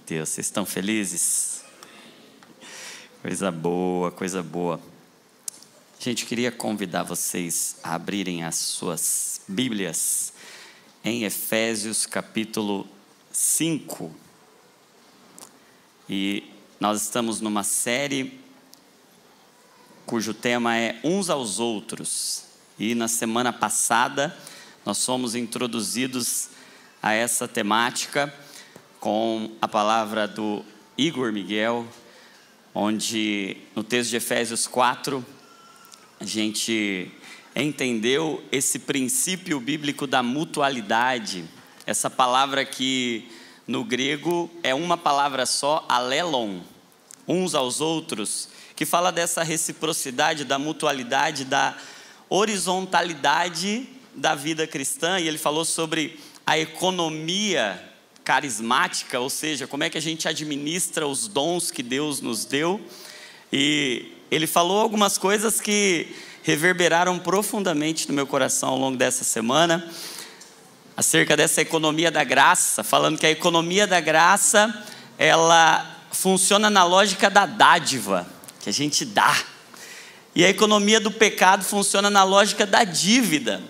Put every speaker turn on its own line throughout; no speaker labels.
Deus, vocês estão felizes? Coisa boa, coisa boa. Gente, eu queria convidar vocês a abrirem as suas Bíblias em Efésios capítulo 5. E nós estamos numa série cujo tema é Uns aos Outros. E na semana passada nós fomos introduzidos a essa temática com a palavra do Igor Miguel, onde no texto de Efésios 4 a gente entendeu esse princípio bíblico da mutualidade. Essa palavra que no grego é uma palavra só, alelon, uns aos outros, que fala dessa reciprocidade, da mutualidade, da horizontalidade da vida cristã. E ele falou sobre a economia carismática, ou seja, como é que a gente administra os dons que Deus nos deu. E ele falou algumas coisas que reverberaram profundamente no meu coração ao longo dessa semana, acerca dessa economia da graça, falando que a economia da graça, ela funciona na lógica da dádiva, que a gente dá. E a economia do pecado funciona na lógica da dívida.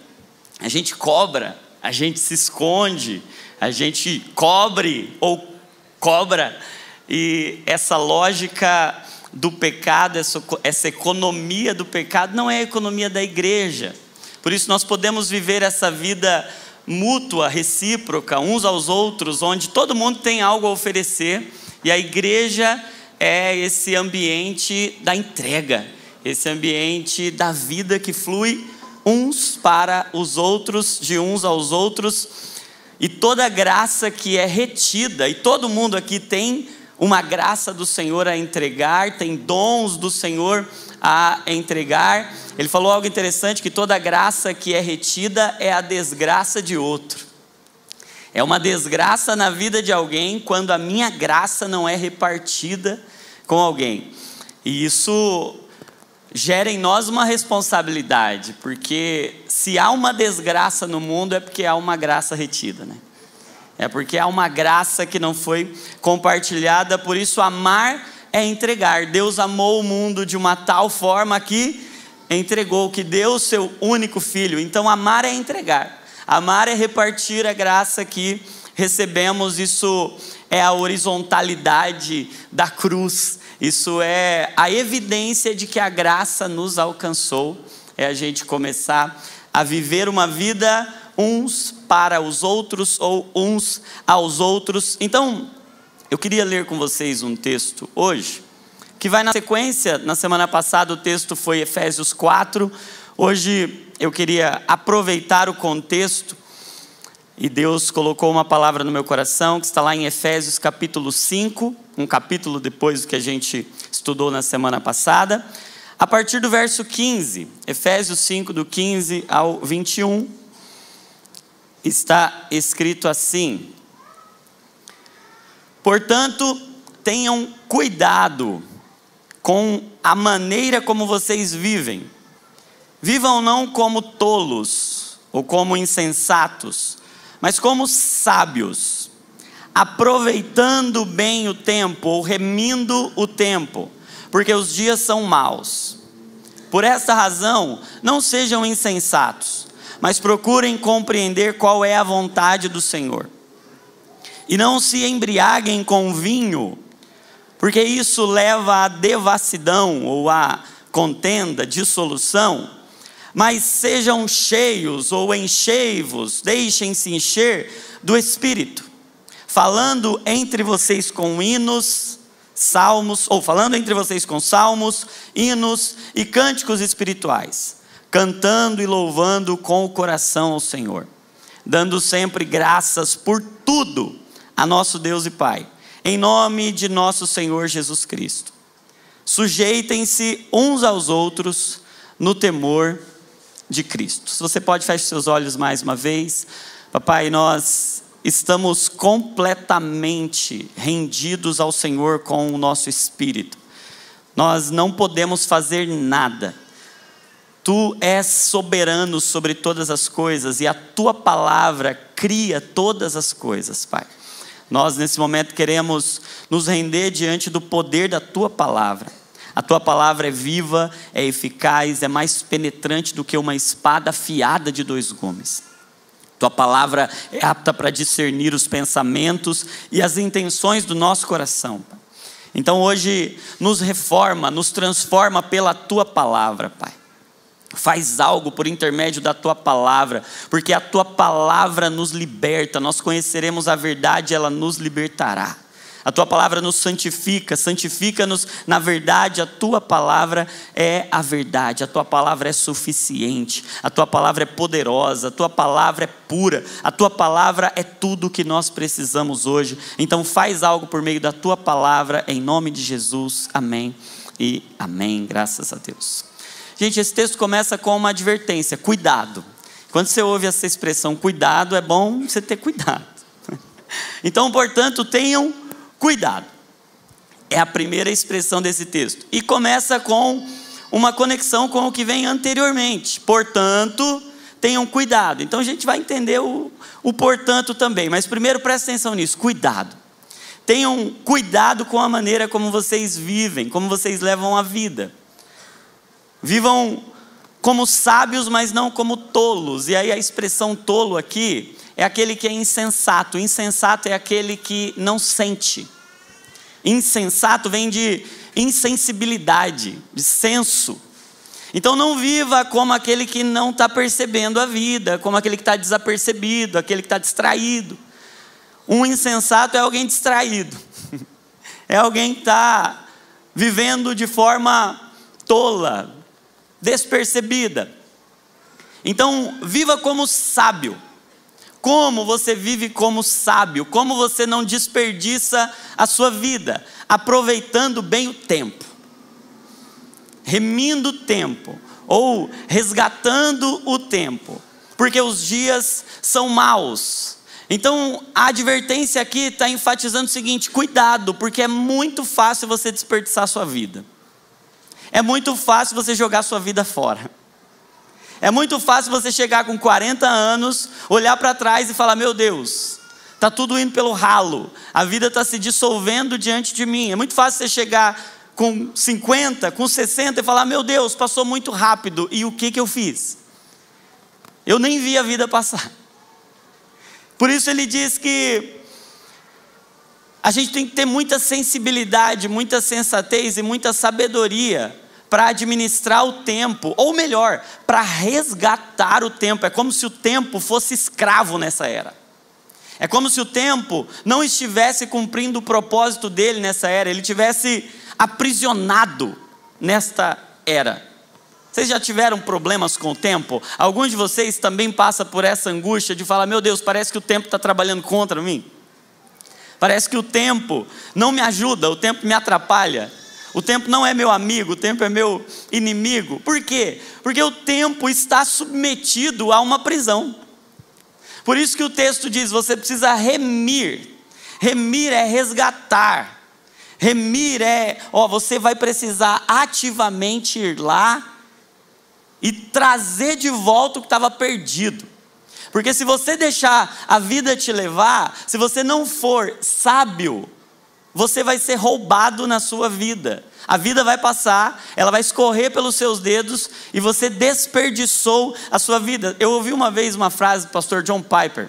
A gente cobra, a gente se esconde, a gente cobre ou cobra. E essa lógica do pecado, essa economia do pecado não é a economia da igreja. Por isso nós podemos viver essa vida mútua, recíproca, uns aos outros, onde todo mundo tem algo a oferecer. E a igreja é esse ambiente da entrega, esse ambiente da vida que flui uns para os outros, de uns aos outros. E toda graça que é retida, e todo mundo aqui tem uma graça do Senhor a entregar, tem dons do Senhor a entregar. Ele falou algo interessante, que toda graça que é retida é a desgraça de outro. É uma desgraça na vida de alguém quando a minha graça não é repartida com alguém. E isso gera em nós uma responsabilidade, porque se há uma desgraça no mundo é porque há uma graça retida, né? É porque há uma graça que não foi compartilhada. Por isso amar é entregar. Deus amou o mundo de uma tal forma que entregou, que deu o seu único filho. Então amar é entregar, amar é repartir a graça que recebemos. Isso é a horizontalidade da cruz. Isso é a evidência de que a graça nos alcançou. É a gente começar a viver uma vida uns para os outros ou uns aos outros. Então, eu queria ler com vocês um texto hoje, que vai na sequência. Na semana passada o texto foi Efésios 4. Hoje eu queria aproveitar o contexto, e Deus colocou uma palavra no meu coração, que está lá em Efésios capítulo 5, um capítulo depois do que a gente estudou na semana passada, a partir do verso 15, Efésios 5, do 15 ao 21, está escrito assim: portanto, tenham cuidado com a maneira como vocês vivem. Vivam não como tolos ou como insensatos, mas como sábios, aproveitando bem o tempo ou remindo o tempo, porque os dias são maus. Por esta razão, não sejam insensatos, mas procurem compreender qual é a vontade do Senhor. E não se embriaguem com vinho, porque isso leva à devassidão ou à contenda, dissolução. Mas sejam cheios ou enchei-vos, deixem-se encher do Espírito, falando entre vocês com hinos, salmos, ou falando entre vocês com salmos, hinos e cânticos espirituais, cantando e louvando com o coração ao Senhor, dando sempre graças por tudo a nosso Deus e Pai, em nome de nosso Senhor Jesus Cristo. Sujeitem-se uns aos outros no temor de Cristo. Se você pode, feche seus olhos mais uma vez. Papai, nós estamos completamente rendidos ao Senhor com o nosso espírito. Nós não podemos fazer nada. Tu és soberano sobre todas as coisas e a tua palavra cria todas as coisas, Pai. Nós nesse momento queremos nos render diante do poder da Tua palavra. A Tua palavra é viva, é eficaz, é mais penetrante do que uma espada afiada de 2 gumes. Tua palavra é apta para discernir os pensamentos e as intenções do nosso coração. Então hoje nos reforma, nos transforma pela Tua palavra, Pai. Faz algo por intermédio da Tua palavra, porque a Tua palavra nos liberta. Nós conheceremos a verdade, ela nos libertará. A Tua palavra nos santifica, santifica-nos na verdade. A Tua palavra é a verdade, a Tua palavra é suficiente, a Tua palavra é poderosa, a Tua palavra é pura, a Tua palavra é tudo o que nós precisamos hoje. Então faz algo por meio da Tua palavra, em nome de Jesus, amém e amém, graças a Deus. Gente, esse texto começa com uma advertência, cuidado. Quando você ouve essa expressão cuidado, é bom você ter cuidado. Então, portanto, tenham cuidado. É a primeira expressão desse texto. E começa com uma conexão com o que vem anteriormente. Portanto, tenham cuidado. Então a gente vai entender o portanto também. Mas primeiro presta atenção nisso, cuidado. Tenham cuidado com a maneira como vocês vivem, como vocês levam a vida. Vivam como sábios, mas não como tolos. E aí a expressão tolo aqui é aquele que é insensato. Insensato é aquele que não sente. Insensato vem de insensibilidade, de senso. Então não viva como aquele que não está percebendo a vida, como aquele que está desapercebido, aquele que está distraído. Um insensato é alguém distraído. É alguém que está vivendo de forma tola, despercebida. Então viva como sábio. Como você vive como sábio? Como você não desperdiça a sua vida? Aproveitando bem o tempo, remindo o tempo, ou resgatando o tempo, porque os dias são maus. Então a advertência aqui está enfatizando o seguinte: cuidado, porque é muito fácil você desperdiçar a sua vida. É muito fácil você jogar a sua vida fora. É muito fácil você chegar com 40 anos, olhar para trás e falar: meu Deus, está tudo indo pelo ralo, a vida está se dissolvendo diante de mim. É muito fácil você chegar com 50, com 60 e falar: meu Deus, passou muito rápido, e o que eu fiz? Eu nem vi a vida passar. Por isso ele diz que a gente tem que ter muita sensibilidade, muita sensatez e muita sabedoria para administrar o tempo, ou melhor, para resgatar o tempo. É como se o tempo fosse escravo nessa era. É como se o tempo não estivesse cumprindo o propósito dele nessa era, ele tivesse aprisionado nesta era. Vocês já tiveram problemas com o tempo? Alguns de vocês também passam por essa angústia de falar: meu Deus, parece que o tempo está trabalhando contra mim. Parece que o tempo não me ajuda, o tempo me atrapalha. O tempo não é meu amigo, o tempo é meu inimigo. Por quê? Porque o tempo está submetido a uma prisão. Por isso que o texto diz: você precisa remir. Remir é resgatar. Remir é, você vai precisar ativamente ir lá e trazer de volta o que estava perdido. Porque se você deixar a vida te levar, se você não for sábio, você vai ser roubado na sua vida. A vida vai passar, ela vai escorrer pelos seus dedos e você desperdiçou a sua vida. Eu ouvi uma vez uma frase do pastor John Piper.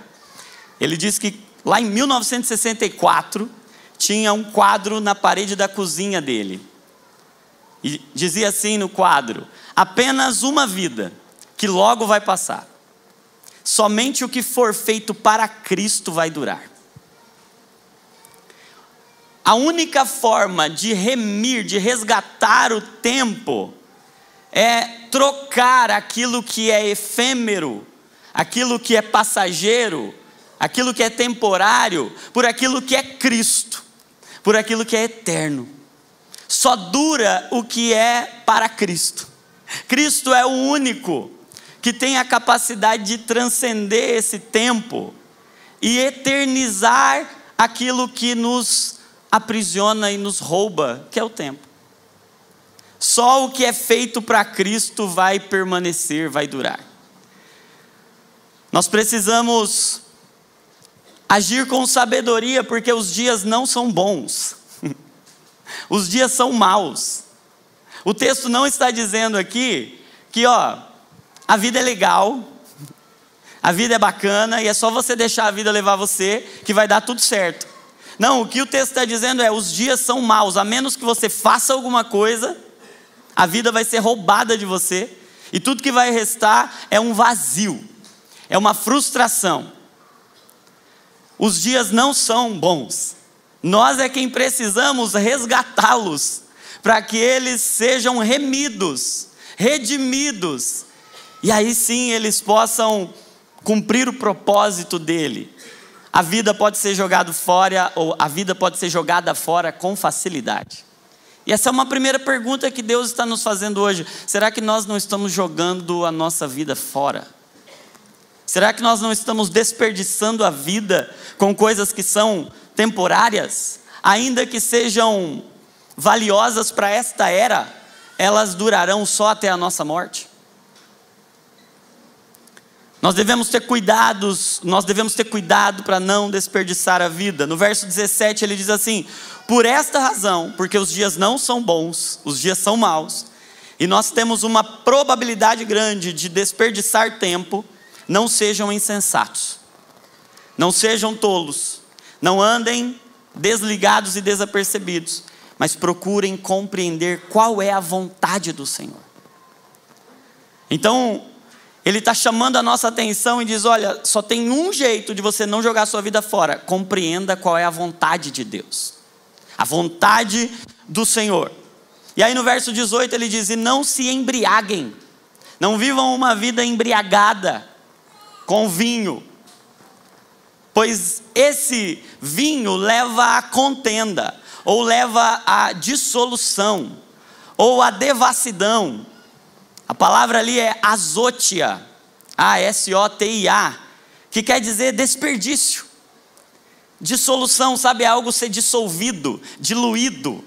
Ele disse que lá em 1964 tinha um quadro na parede da cozinha dele. E dizia assim no quadro: apenas uma vida, que logo vai passar. Somente o que for feito para Cristo vai durar. A única forma de remir, de resgatar o tempo, é trocar aquilo que é efêmero, aquilo que é passageiro, aquilo que é temporário, por aquilo que é Cristo, por aquilo que é eterno. Só dura o que é para Cristo. Cristo é o único que tem a capacidade de transcender esse tempo e eternizar aquilo que nos aprisiona e nos rouba, que é o tempo. Só o que é feito para Cristo vai permanecer, vai durar. Nós precisamos Agir com sabedoria, porque os dias não são bons. Os dias são maus. O texto não está dizendo aqui que, a vida é legal, a vida é bacana e é só você deixar a vida levar você que vai dar tudo certo. Não, o que o texto está dizendo é: os dias são maus, a menos que você faça alguma coisa, a vida vai ser roubada de você e tudo que vai restar é um vazio, é uma frustração. Os dias não são bons, nós é quem precisamos resgatá-los, para que eles sejam remidos, redimidos, e aí sim eles possam cumprir o propósito dele. A vida pode ser jogada fora, ou a vida pode ser jogada fora com facilidade. E essa é uma primeira pergunta que Deus está nos fazendo hoje. Será que nós não estamos jogando a nossa vida fora? Será que nós não estamos desperdiçando a vida com coisas que são temporárias? Ainda que sejam valiosas para esta era, elas durarão só até a nossa morte? Nós devemos ter cuidado para não desperdiçar a vida. No verso 17 ele diz assim: por esta razão, porque os dias não são bons, os dias são maus, e nós temos uma probabilidade grande de desperdiçar tempo, não sejam insensatos, não sejam tolos, não andem desligados e desapercebidos, mas procurem compreender qual é a vontade do Senhor. Então, ele está chamando a nossa atenção e diz: olha, só tem um jeito de você não jogar a sua vida fora: compreenda qual é a vontade de Deus, a vontade do Senhor. E aí no verso 18 ele diz: e não se embriaguem, não vivam uma vida embriagada com vinho, pois esse vinho leva à contenda, ou leva à dissolução, ou à devassidão. A palavra ali é azotia, A-S-O-T-I-A, que quer dizer desperdício, dissolução, sabe, algo ser dissolvido, diluído.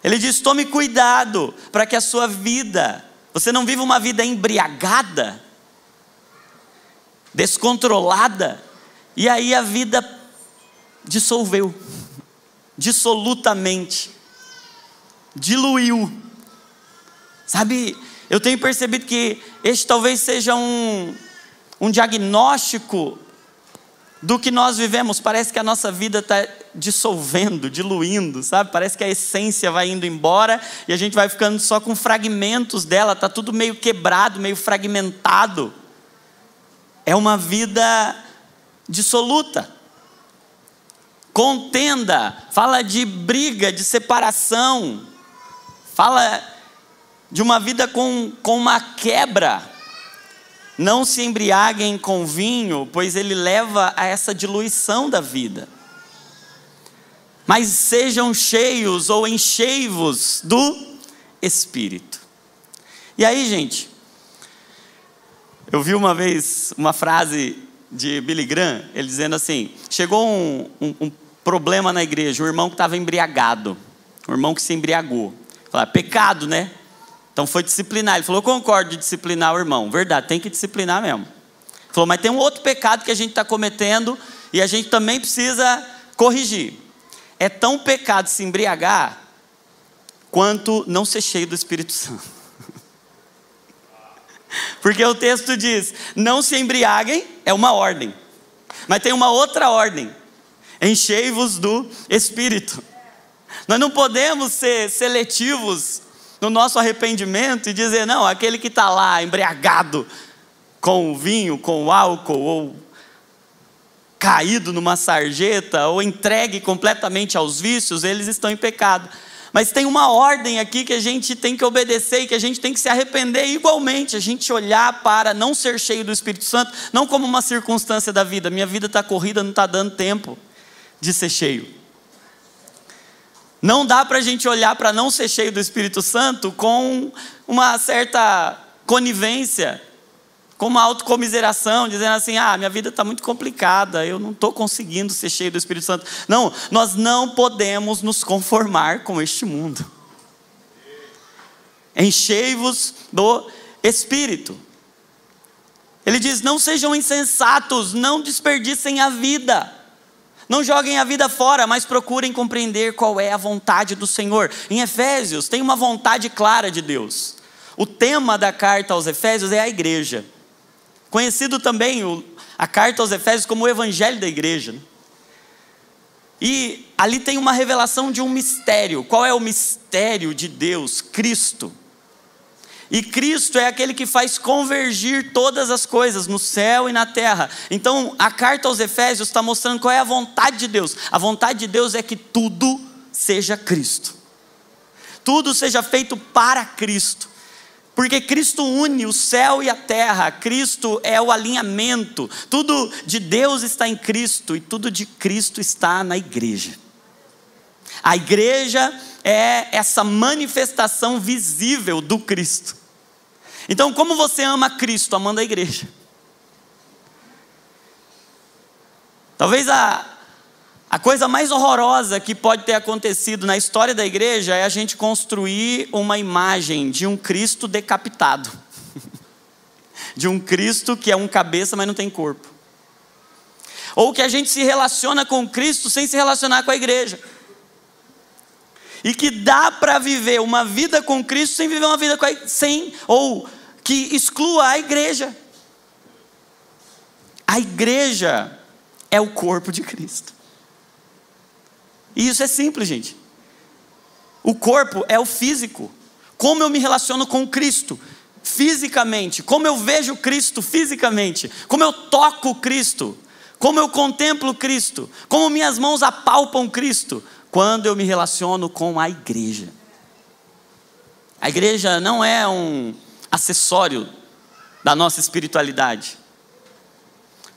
Ele diz: tome cuidado para que a sua vida, você não viva uma vida embriagada, descontrolada, e aí a vida dissolveu, dissolutamente, diluiu. Sabe, eu tenho percebido que este talvez seja um diagnóstico do que nós vivemos. Parece que a nossa vida está dissolvendo, diluindo, sabe? Parece que a essência vai indo embora e a gente vai ficando só com fragmentos dela, está tudo meio quebrado, meio fragmentado. É uma vida dissoluta. Contenda, fala de briga, de separação, fala de uma vida com uma quebra. Não se embriaguem com vinho, pois ele leva a essa diluição da vida. Mas sejam cheios ou enchei-vos do Espírito. E aí, gente, eu vi uma vez uma frase de Billy Graham, ele dizendo assim: chegou um problema na igreja, um irmão que estava embriagado, um irmão que se embriagou. Falei: pecado, né? Então foi disciplinar. Ele falou: eu concordo de disciplinar o irmão. Verdade, tem que disciplinar mesmo. Ele falou: mas tem um outro pecado que a gente está cometendo e a gente também precisa corrigir. É tão pecado se embriagar quanto não ser cheio do Espírito Santo. Porque o texto diz: não se embriaguem, é uma ordem, mas tem uma outra ordem: enchei-vos do Espírito. Nós não podemos ser seletivos no nosso arrependimento e dizer: não, aquele que está lá embriagado com o vinho, com o álcool, ou caído numa sarjeta, ou entregue completamente aos vícios, eles estão em pecado. Mas tem uma ordem aqui que a gente tem que obedecer e que a gente tem que se arrepender igualmente. A gente olhar para não ser cheio do Espírito Santo, não como uma circunstância da vida. Minha vida está corrida, não está dando tempo de ser cheio. Não dá para a gente olhar para não ser cheio do Espírito Santo com uma certa conivência, com uma autocomiseração, dizendo assim: minha vida está muito complicada, eu não estou conseguindo ser cheio do Espírito Santo. Não, nós não podemos nos conformar com este mundo. Enchei-vos do Espírito. Ele diz: não sejam insensatos, não desperdicem a vida. Não joguem a vida fora, mas procurem compreender qual é a vontade do Senhor. Em Efésios tem uma vontade clara de Deus. O tema da carta aos Efésios é a igreja. Conhecido também a carta aos Efésios como o evangelho da igreja. E ali tem uma revelação de um mistério. Qual é o mistério de Deus? Cristo. E Cristo é aquele que faz convergir todas as coisas no céu e na terra. Então a carta aos Efésios está mostrando qual é a vontade de Deus. A vontade de Deus é que tudo seja Cristo. Tudo seja feito para Cristo. Porque Cristo une o céu e a terra. Cristo é o alinhamento. Tudo de Deus está em Cristo e tudo de Cristo está na igreja. A igreja é essa manifestação visível do Cristo. Então, como você ama Cristo? Amando a igreja. Talvez a coisa mais horrorosa que pode ter acontecido na história da igreja é a gente construir uma imagem de um Cristo decapitado. De um Cristo que é um cabeça, mas não tem corpo. Ou que a gente se relaciona com Cristo sem se relacionar com a igreja. E que dá para viver uma vida com Cristo sem viver uma vida ou que exclua a igreja. A igreja é o corpo de Cristo. E isso é simples, gente. O corpo é o físico. Como eu me relaciono com Cristo fisicamente, como eu vejo Cristo fisicamente, como eu toco Cristo, como eu contemplo Cristo, como minhas mãos apalpam Cristo, quando eu me relaciono com a igreja. A igreja não é um acessório da nossa espiritualidade.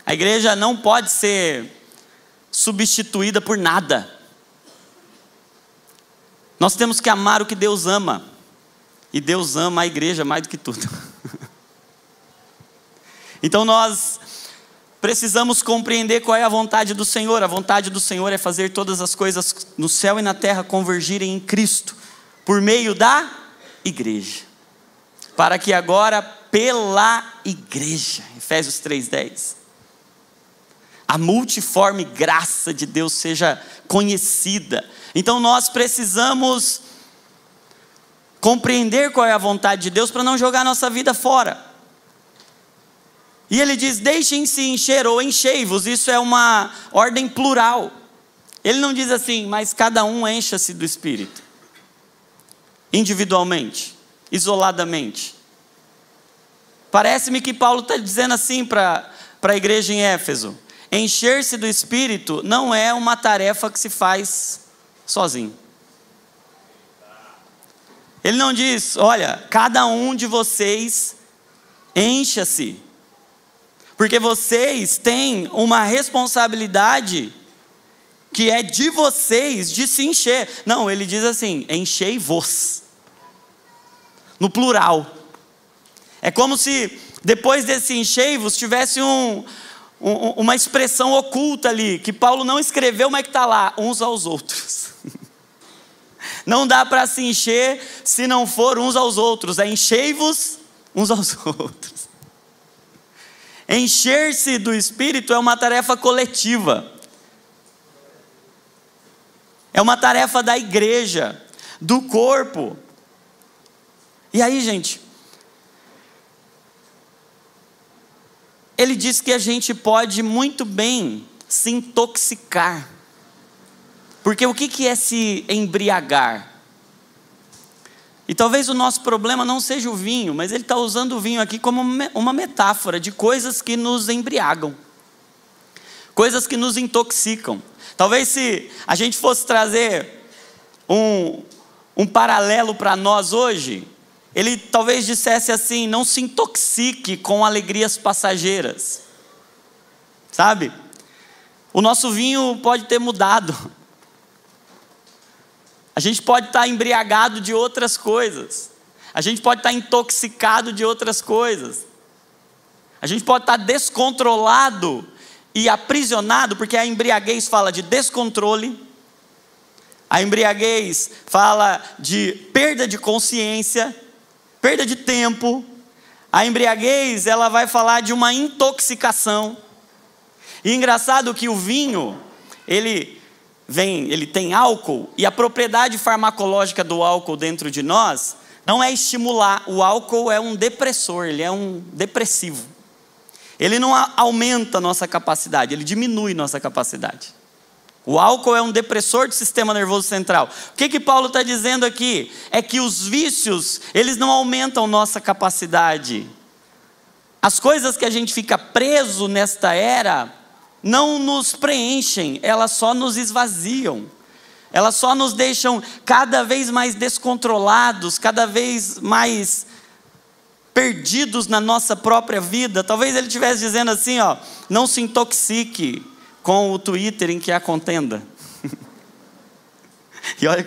A igreja não pode ser substituída por nada. Nós temos que amar o que Deus ama. E Deus ama a igreja mais do que tudo. Então nós precisamos compreender qual é a vontade do Senhor. A vontade do Senhor é fazer todas as coisas no céu e na terra convergirem em Cristo, por meio da igreja. Para que agora, pela igreja, Efésios 3:10, a multiforme graça de Deus seja conhecida. Então nós precisamos compreender qual é a vontade de Deus para não jogar nossa vida fora. E ele diz: deixem-se encher ou enchei-vos. Isso é uma ordem plural. Ele não diz assim: mas cada um encha-se do Espírito, individualmente, isoladamente. Parece-me que Paulo está dizendo assim para a igreja em Éfeso: encher-se do Espírito não é uma tarefa que se faz sozinho. Ele não diz: olha, cada um de vocês encha-se, porque vocês têm uma responsabilidade que é de vocês de se encher. Não, ele diz assim: enchei-vos, no plural. É como se depois desse enchei-vos tivesse uma expressão oculta ali, que Paulo não escreveu, mas que está lá: uns aos outros. Não dá para se encher se não for uns aos outros. É enchei-vos uns aos outros. Encher-se do Espírito é uma tarefa coletiva. É uma tarefa da igreja, do corpo. E aí, gente, ele diz que a gente pode muito bem se intoxicar. Porque o que é se embriagar? E talvez o nosso problema não seja o vinho, mas ele está usando o vinho aqui como uma metáfora de coisas que nos embriagam, coisas que nos intoxicam. Talvez se a gente fosse trazer um paralelo para nós hoje, ele talvez dissesse assim: não se intoxique com alegrias passageiras. Sabe? O nosso vinho pode ter mudado. A gente pode estar embriagado de outras coisas. A gente pode estar intoxicado de outras coisas. A gente pode estar descontrolado e aprisionado, porque a embriaguez fala de descontrole. A embriaguez fala de perda de consciência, perda de tempo. A embriaguez, ela vai falar de uma intoxicação. E engraçado que o vinho, ele tem álcool, e a propriedade farmacológica do álcool dentro de nós não é estimular. O álcool é um depressor, ele é um depressivo. Ele não aumenta a nossa capacidade, ele diminui nossa capacidade. O álcool é um depressor do sistema nervoso central. O que Paulo está dizendo aqui? É que os vícios, eles não aumentam nossa capacidade. As coisas que a gente fica preso nesta era não nos preenchem, elas só nos esvaziam. Elas só nos deixam cada vez mais descontrolados, cada vez mais perdidos na nossa própria vida. Talvez ele estivesse dizendo assim, ó, não se intoxique com o Twitter em que há contenda. E olha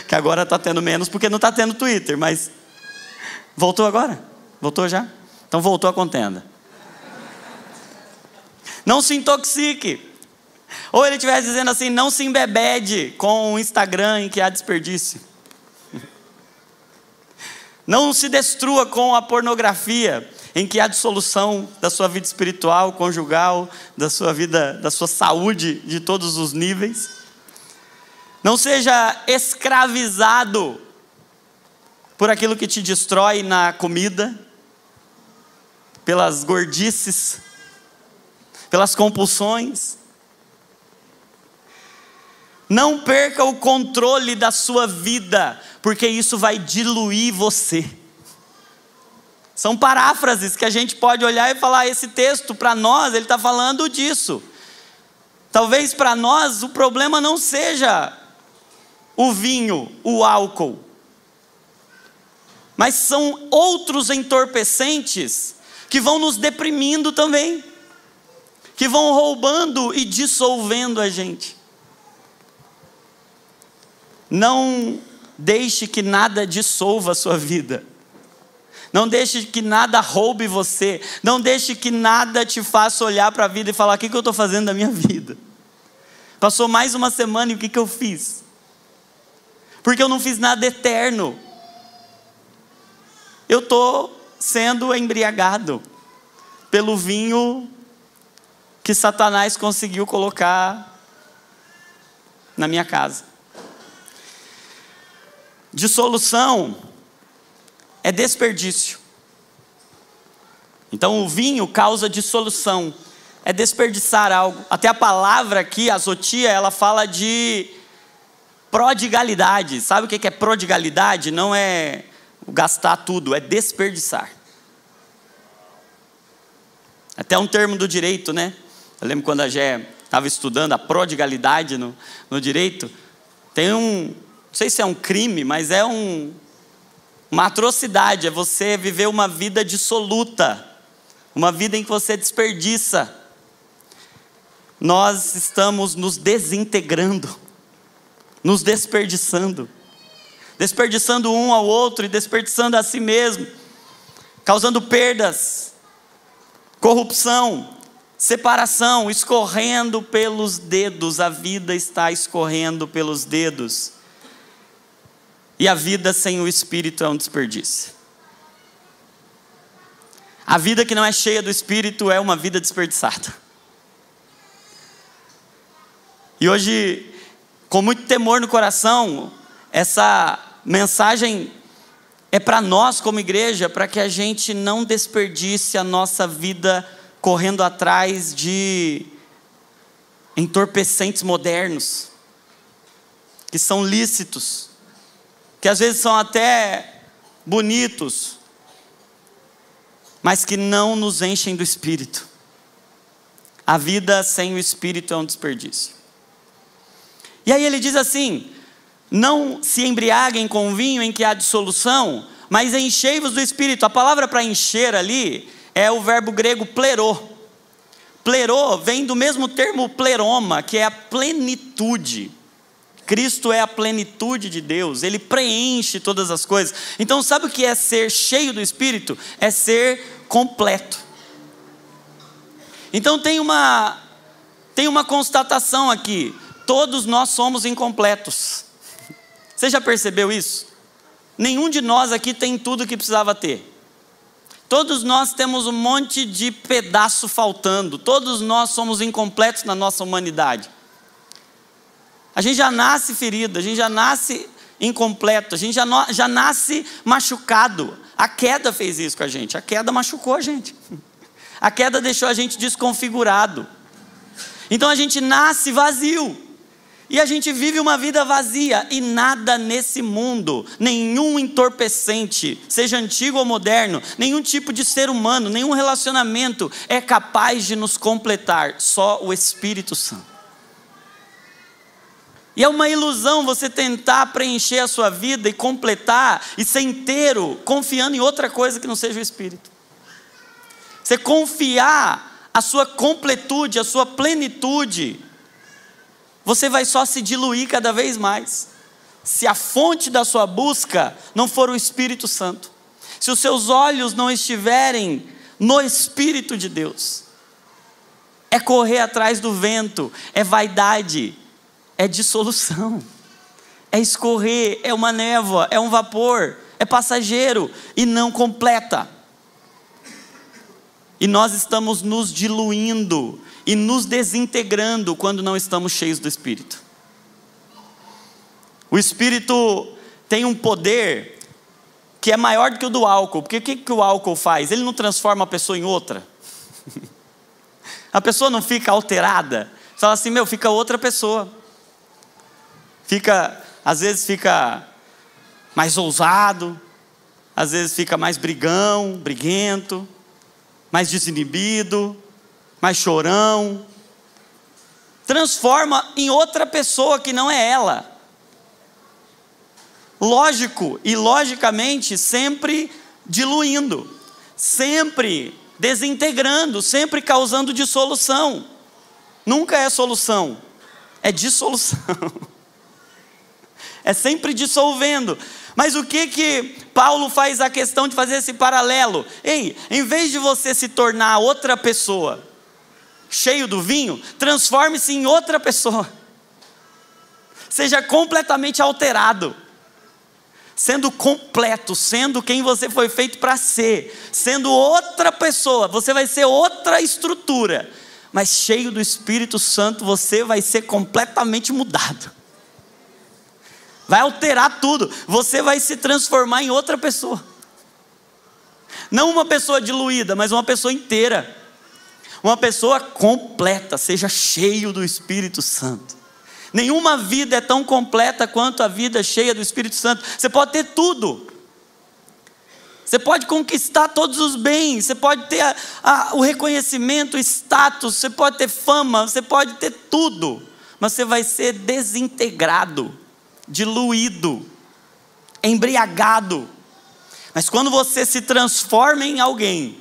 que agora está tendo menos, porque não está tendo Twitter, mas voltou agora? Voltou já? Então voltou a contenda. Não se intoxique. Ou ele estivesse dizendo assim, não se embebede com o Instagram em que há desperdício. Não se destrua com a pornografia, em que há dissolução da sua vida espiritual, conjugal, da sua vida, da sua saúde de todos os níveis. Não seja escravizado por aquilo que te destrói na comida, pelas gordices, pelas compulsões. Não perca o controle da sua vida, porque isso vai diluir você. São paráfrases que a gente pode olhar e falar, esse texto para nós, ele está falando disso. Talvez para nós o problema não seja o vinho, o álcool, mas são outros entorpecentes que vão nos deprimindo também, que vão roubando e dissolvendo a gente. Não deixe que nada dissolva a sua vida. Não deixe que nada roube você. Não deixe que nada te faça olhar para a vida e falar, o que eu estou fazendo da minha vida? Passou mais uma semana e o que eu fiz? Porque eu não fiz nada eterno. Eu estou sendo embriagado pelo vinho que Satanás conseguiu colocar na minha casa. Dissolução é desperdício. Então o vinho causa dissolução, é desperdiçar algo. Até a palavra aqui, azotia, ela fala de prodigalidade. Sabe o que é prodigalidade? Não é gastar tudo, é desperdiçar. Até um termo do direito, né? Eu lembro quando a Gé estava estudando a prodigalidade no direito, tem não sei se é um crime, mas é uma atrocidade, é você viver uma vida dissoluta, uma vida em que você desperdiça. Nós estamos nos desintegrando, nos desperdiçando um ao outro e desperdiçando a si mesmo, causando perdas, corrupção, separação, escorrendo pelos dedos. A vida está escorrendo pelos dedos. E a vida sem o Espírito é um desperdício. A vida que não é cheia do Espírito é uma vida desperdiçada. E hoje, com muito temor no coração, essa mensagem é para nós como igreja, para que a gente não desperdice a nossa vida correndo atrás de entorpecentes modernos, que são lícitos, que às vezes são até bonitos, mas que não nos enchem do Espírito. A vida sem o Espírito é um desperdício. E aí ele diz assim, não se embriaguem com vinho em que há dissolução, mas enchei-vos do Espírito. A palavra para encher ali é o verbo grego plerô. Plerô vem do mesmo termo pleroma, que é a plenitude. Cristo é a plenitude de Deus, Ele preenche todas as coisas. Então sabe o que é ser cheio do Espírito? É ser completo. Então tem uma constatação aqui, todos nós somos incompletos. Você já percebeu isso? Nenhum de nós aqui tem tudo que precisava ter. Todos nós temos um monte de pedaço faltando. Todos nós somos incompletos na nossa humanidade. A gente já nasce ferido, a gente já nasce incompleto, a gente já nasce machucado. A queda fez isso com a gente, a queda machucou a gente. A queda deixou a gente desconfigurado. Então a gente nasce vazio. E a gente vive uma vida vazia, e nada nesse mundo, nenhum entorpecente, seja antigo ou moderno, nenhum tipo de ser humano, nenhum relacionamento é capaz de nos completar, só o Espírito Santo. E é uma ilusão você tentar preencher a sua vida e completar e ser inteiro, confiando em outra coisa que não seja o Espírito. Você confiar a sua completude, a sua plenitude, você vai só se diluir cada vez mais. Se a fonte da sua busca não for o Espírito Santo, se os seus olhos não estiverem no Espírito de Deus, é correr atrás do vento, é vaidade, é dissolução, é escorrer, é uma névoa, é um vapor, é passageiro e não completa. E nós estamos nos diluindo e nos desintegrando quando não estamos cheios do Espírito. O Espírito tem um poder que é maior do que o do álcool. Porque o que o álcool faz? Ele não transforma a pessoa em outra. A pessoa não fica alterada. Você fala assim, fica outra pessoa. Às vezes fica mais ousado, às vezes fica mais briguento, mais desinibido, mais chorão. Transforma em outra pessoa que não é ela. Lógico e logicamente sempre diluindo, sempre desintegrando, sempre causando dissolução. Nunca é solução, é dissolução. É sempre dissolvendo. Mas o que Paulo faz a questão de fazer esse paralelo? Em vez de você se tornar outra pessoa, cheio do vinho, transforme-se em outra pessoa. Seja completamente alterado. Sendo completo, sendo quem você foi feito para ser. Sendo outra pessoa, você vai ser outra estrutura. Mas cheio do Espírito Santo, você vai ser completamente mudado. Vai alterar tudo, você vai se transformar em outra pessoa. Não uma pessoa diluída, mas uma pessoa inteira. Uma pessoa completa, seja cheio do Espírito Santo. Nenhuma vida é tão completa quanto a vida cheia do Espírito Santo. Você pode ter tudo. Você pode conquistar todos os bens, você pode ter o reconhecimento, o status, você pode ter fama, você pode ter tudo. Mas você vai ser desintegrado, diluído, embriagado. Mas quando você se transforma em alguém,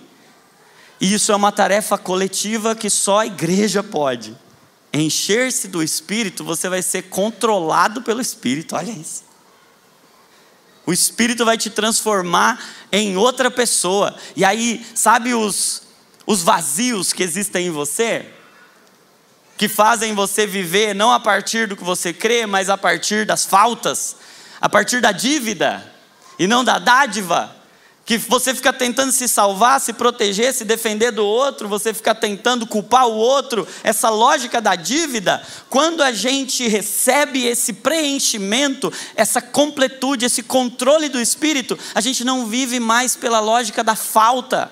e isso é uma tarefa coletiva que só a igreja pode, encher-se do Espírito, você vai ser controlado pelo Espírito. Olha isso. O Espírito vai te transformar em outra pessoa. E aí, sabe os vazios que existem em você? Que fazem você viver não a partir do que você crê, mas a partir das faltas, a partir da dívida e não da dádiva. Que você fica tentando se salvar, se proteger, se defender do outro, você fica tentando culpar o outro, essa lógica da dívida. Quando a gente recebe esse preenchimento, essa completude, esse controle do Espírito, a gente não vive mais pela lógica da falta,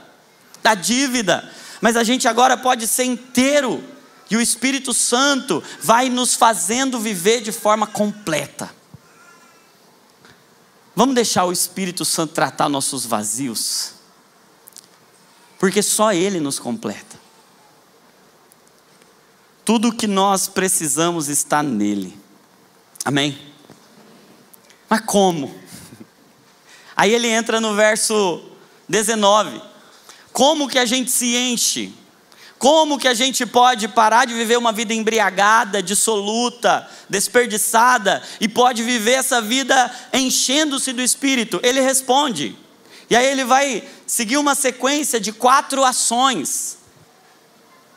da dívida, mas a gente agora pode ser inteiro. E o Espírito Santo vai nos fazendo viver de forma completa. Vamos deixar o Espírito Santo tratar nossos vazios, porque só Ele nos completa. Tudo o que nós precisamos está nele. Amém? Mas como? Aí ele entra no verso 19. Como que a gente se enche? Como que a gente pode parar de viver uma vida embriagada, dissoluta, desperdiçada, e pode viver essa vida enchendo-se do Espírito? Ele responde, e aí ele vai seguir uma sequência de 4 ações,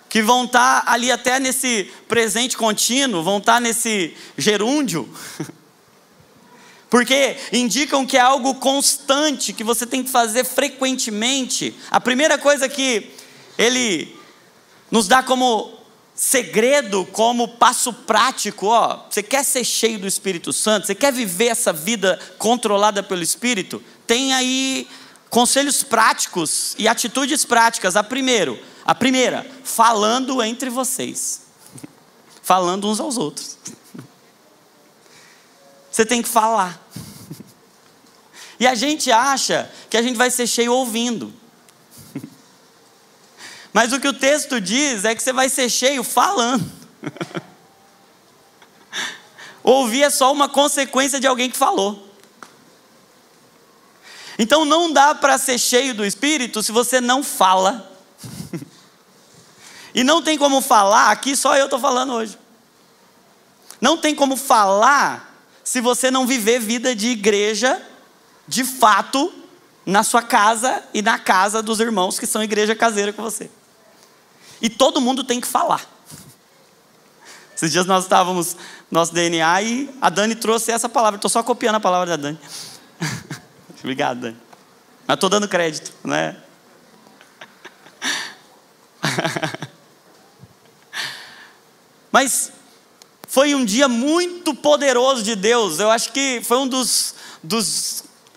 que vão estar ali até nesse presente contínuo, vão estar nesse gerúndio, porque indicam que é algo constante, que você tem que fazer frequentemente. A primeira coisa que ele nos dá como segredo, como passo prático, você quer ser cheio do Espírito Santo, você quer viver essa vida controlada pelo Espírito, tem aí conselhos práticos e atitudes práticas. A primeira, falando entre vocês, falando uns aos outros. Você tem que falar. E a gente acha que a gente vai ser cheio ouvindo. Mas o que o texto diz é que você vai ser cheio falando. Ouvir é só uma consequência de alguém que falou. Então não dá para ser cheio do Espírito se você não fala. E não tem como falar, aqui só eu estou falando hoje. Não tem como falar se você não viver vida de igreja, de fato, na sua casa e na casa dos irmãos que são igreja caseira com você. E todo mundo tem que falar. Esses dias nós estávamos no nosso DNA e a Dani trouxe essa palavra. Estou só copiando a palavra da Dani. Obrigado, Dani. Mas estou dando crédito, né? Mas foi um dia muito poderoso de Deus. Eu acho que foi um dos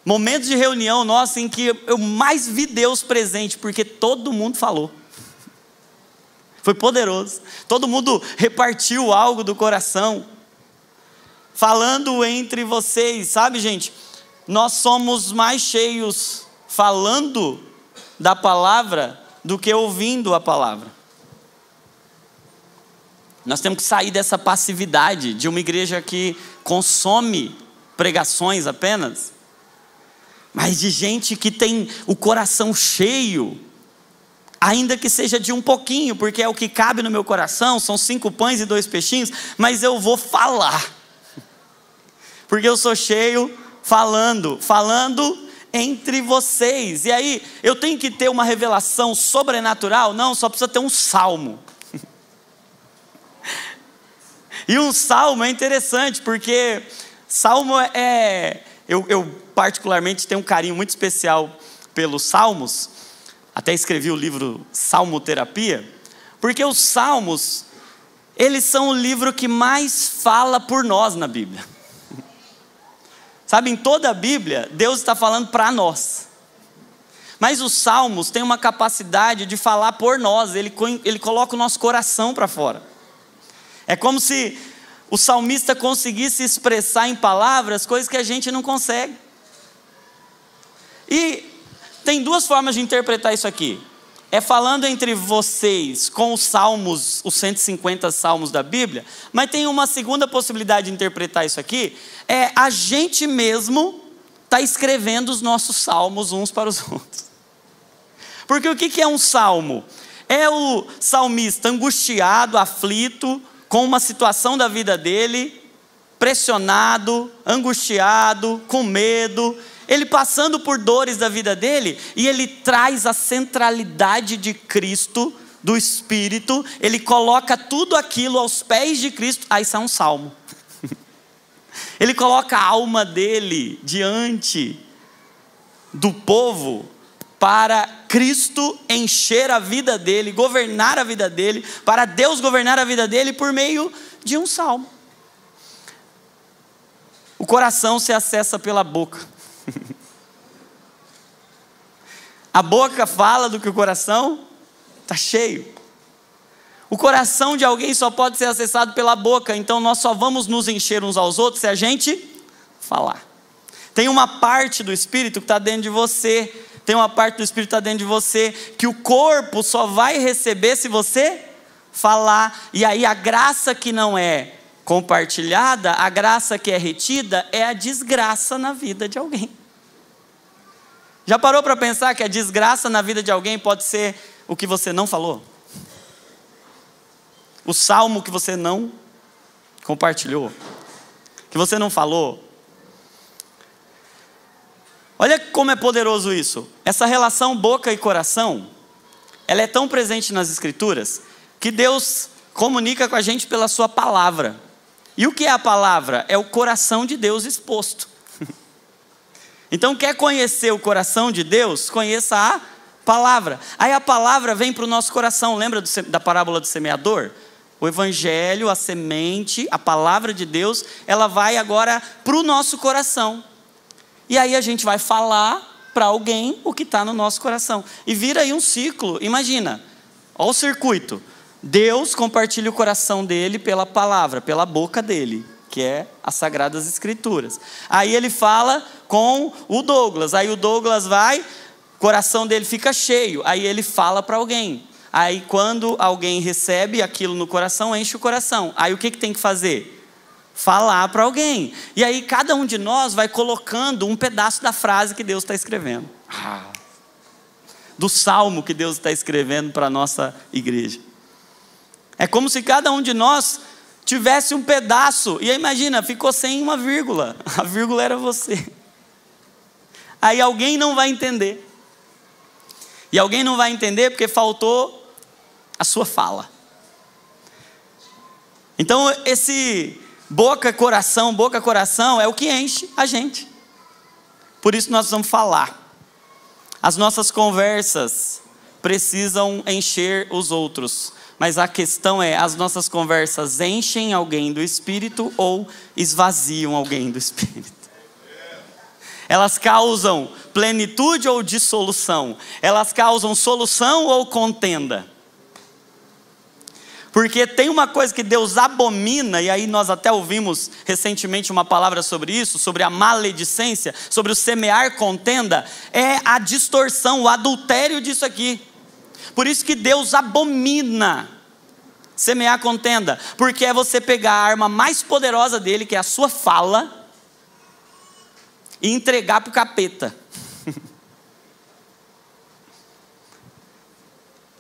momentos de reunião nossa em que eu mais vi Deus presente, porque todo mundo falou. Foi poderoso. Todo mundo repartiu algo do coração, falando entre vocês. Sabe, gente, nós somos mais cheios falando da palavra do que ouvindo a palavra. Nós temos que sair dessa passividade de uma igreja que consome pregações apenas, mas de gente que tem o coração cheio, ainda que seja de um pouquinho, porque é o que cabe no meu coração, são 5 pães e 2 peixinhos, mas eu vou falar, porque eu sou cheio falando entre vocês. E aí, eu tenho que ter uma revelação sobrenatural? Não, só precisa ter um salmo. E um salmo é interessante, porque salmo eu particularmente tenho um carinho muito especial pelos salmos. Até escrevi o livro Salmoterapia, porque os salmos, eles são o livro que mais fala por nós na Bíblia. Sabe, em toda a Bíblia, Deus está falando para nós. Mas os salmos têm uma capacidade de falar por nós, ele coloca o nosso coração para fora. É como se o salmista conseguisse expressar em palavras coisas que a gente não consegue. E tem 2 formas de interpretar isso aqui. É falando entre vocês com os salmos, os 150 salmos da Bíblia, mas tem uma segunda possibilidade de interpretar isso aqui, é a gente mesmo está escrevendo os nossos salmos uns para os outros. Porque o que é um salmo? É o salmista angustiado, aflito, com uma situação da vida dele, pressionado, angustiado, com medo, ele passando por dores da vida dele, e ele traz a centralidade de Cristo, do Espírito, ele coloca tudo aquilo aos pés de Cristo. Isso é um salmo. Ele coloca a alma dele diante do povo, para Cristo encher a vida dele, governar a vida dele, para Deus governar a vida dele por meio de um salmo. O coração se acessa pela boca. A boca fala do que o coração está cheio. O coração de alguém só pode ser acessado pela boca, então nós só vamos nos encher uns aos outros se a gente falar. Tem uma parte do Espírito que está dentro de você, tem uma parte do Espírito que está dentro de você, que o corpo só vai receber se você falar. E aí a graça que não é compartilhada, a graça que é retida, é a desgraça na vida de alguém. Já parou para pensar que a desgraça na vida de alguém pode ser o que você não falou? O salmo que você não compartilhou, que você não falou. Olha como é poderoso isso. Essa relação boca e coração, ela é tão presente nas Escrituras, que Deus comunica com a gente pela sua palavra. E o que é a palavra? É o coração de Deus exposto. Então, quer conhecer o coração de Deus? Conheça a palavra. Aí a palavra vem para o nosso coração. Lembra da parábola do semeador? O evangelho, a semente, a palavra de Deus, ela vai agora para o nosso coração. E aí a gente vai falar para alguém o que está no nosso coração. E vira aí um ciclo. Imagina, olha o circuito. Deus compartilha o coração dele pela palavra, pela boca dele, que é as Sagradas Escrituras. Aí ele fala com o Douglas. Aí o Douglas vai, o coração dele fica cheio. Aí ele fala para alguém. Aí quando alguém recebe aquilo no coração, enche o coração. Aí o que tem que fazer? Falar para alguém. E aí cada um de nós vai colocando um pedaço da frase que Deus está escrevendo. Do salmo que Deus está escrevendo para a nossa igreja. É como se cada um de nós tivesse um pedaço. E aí imagina, ficou sem uma vírgula. A vírgula era você. Aí alguém não vai entender. E alguém não vai entender porque faltou a sua fala. Então esse boca-coração é o que enche a gente. Por isso nós vamos falar. As nossas conversas precisam encher os outros. Mas a questão é, as nossas conversas enchem alguém do Espírito ou esvaziam alguém do Espírito? Elas causam plenitude ou dissolução? Elas causam solução ou contenda? Porque tem uma coisa que Deus abomina, e aí nós até ouvimos recentemente uma palavra sobre isso, sobre a maledicência, sobre o semear contenda, é a distorção, o adultério disso aqui. Por isso que Deus abomina semear contenda, porque é você pegar a arma mais poderosa dele, que é a sua fala, e entregar para o capeta.